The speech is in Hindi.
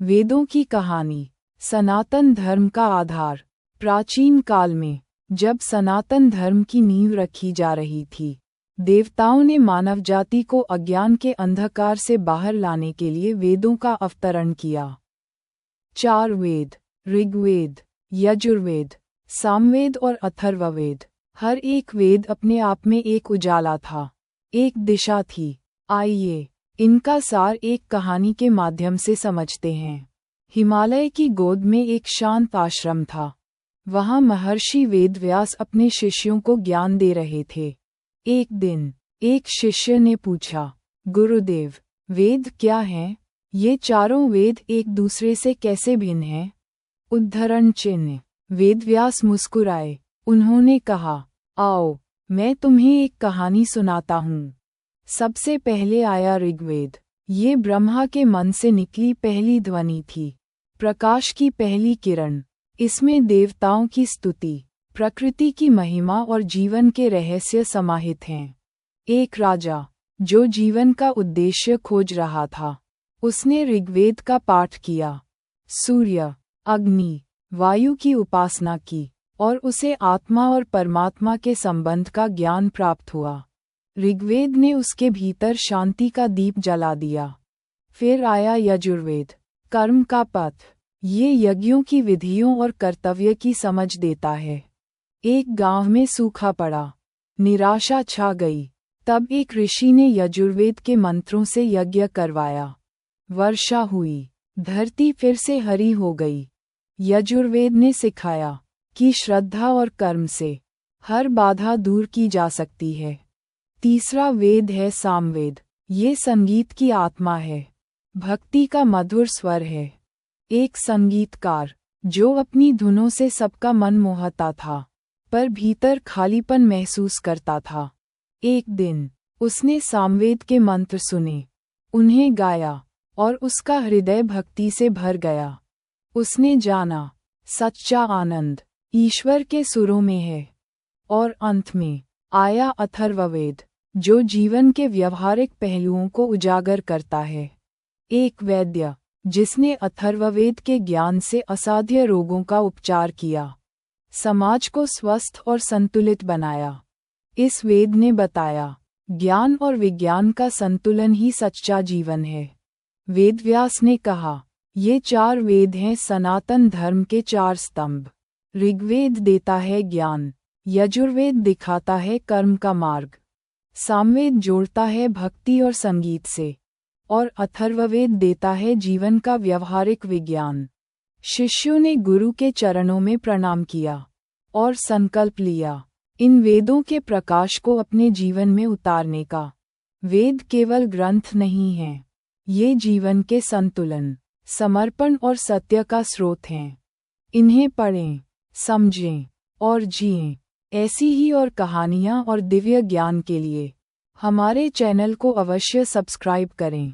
वेदों की कहानी। सनातन धर्म का आधार। प्राचीन काल में, जब सनातन धर्म की नींव रखी जा रही थी, देवताओं ने मानव जाति को अज्ञान के अंधकार से बाहर लाने के लिए वेदों का अवतरण किया। 4 वेद, ऋग्वेद, यजुर्वेद, सामवेद और अथर्ववेद। हर एक वेद अपने आप में एक उजाला था, एक दिशा थी। आइए इनका सार एक कहानी के माध्यम से समझते हैं। हिमालय की गोद में एक शांत आश्रम था। वहाँ महर्षि वेदव्यास अपने शिष्यों को ज्ञान दे रहे थे। एक दिन एक शिष्य ने पूछा, गुरुदेव, वेद क्या हैं? ये चारों वेद एक दूसरे से कैसे भिन्न हैं? उद्धरण चिन्ह। वेदव्यास मुस्कुराए। उन्होंने कहा, आओ, मैं तुम्हें एक कहानी सुनाता हूँ। सबसे पहले आया ऋग्वेद। ये ब्रह्मा के मन से निकली पहली ध्वनि थी, प्रकाश की पहली किरण। इसमें देवताओं की स्तुति, प्रकृति की महिमा और जीवन के रहस्य समाहित हैं। एक राजा, जो जीवन का उद्देश्य खोज रहा था, उसने ऋग्वेद का पाठ किया। सूर्य, अग्नि, वायु की उपासना की और उसे आत्मा और परमात्मा के संबंध का ज्ञान प्राप्त हुआ। ऋग्वेद ने उसके भीतर शांति का दीप जला दिया। फिर आया यजुर्वेद, कर्म का पथ। ये यज्ञों की विधियों और कर्तव्य की समझ देता है। एक गांव में सूखा पड़ा, निराशा छा गई। तब एक ऋषि ने यजुर्वेद के मंत्रों से यज्ञ करवाया। वर्षा हुई, धरती फिर से हरी हो गई। यजुर्वेद ने सिखाया कि श्रद्धा और कर्म से हर बाधा दूर की जा सकती है। तीसरा वेद है सामवेद। ये संगीत की आत्मा है, भक्ति का मधुर स्वर है। एक संगीतकार, जो अपनी धुनों से सबका मन मोहता था, पर भीतर खालीपन महसूस करता था। एक दिन उसने सामवेद के मंत्र सुने, उन्हें गाया और उसका हृदय भक्ति से भर गया। उसने जाना, सच्चा आनंद ईश्वर के सुरों में है। और अंत में आया अथर्ववेद, जो जीवन के व्यवहारिक पहलुओं को उजागर करता है। एक वैद्य, जिसने अथर्ववेद के ज्ञान से असाध्य रोगों का उपचार किया, समाज को स्वस्थ और संतुलित बनाया। इस वेद ने बताया, ज्ञान और विज्ञान का संतुलन ही सच्चा जीवन है। वेदव्यास ने कहा, ये 4 वेद हैं सनातन धर्म के 4 स्तंभ। ऋग्वेद देता है ज्ञान, यजुर्वेद दिखाता है कर्म का मार्ग, सामवेद जोड़ता है भक्ति और संगीत से, और अथर्ववेद देता है जीवन का व्यवहारिक विज्ञान। शिष्यों ने गुरु के चरणों में प्रणाम किया और संकल्प लिया, इन वेदों के प्रकाश को अपने जीवन में उतारने का। वेद केवल ग्रंथ नहीं हैं, ये जीवन के संतुलन, समर्पण और सत्य का स्रोत हैं। इन्हें पढ़ें, समझें और जिएं। ऐसी ही और कहानियाँ और दिव्य ज्ञान के लिए हमारे चैनल को अवश्य सब्सक्राइब करें।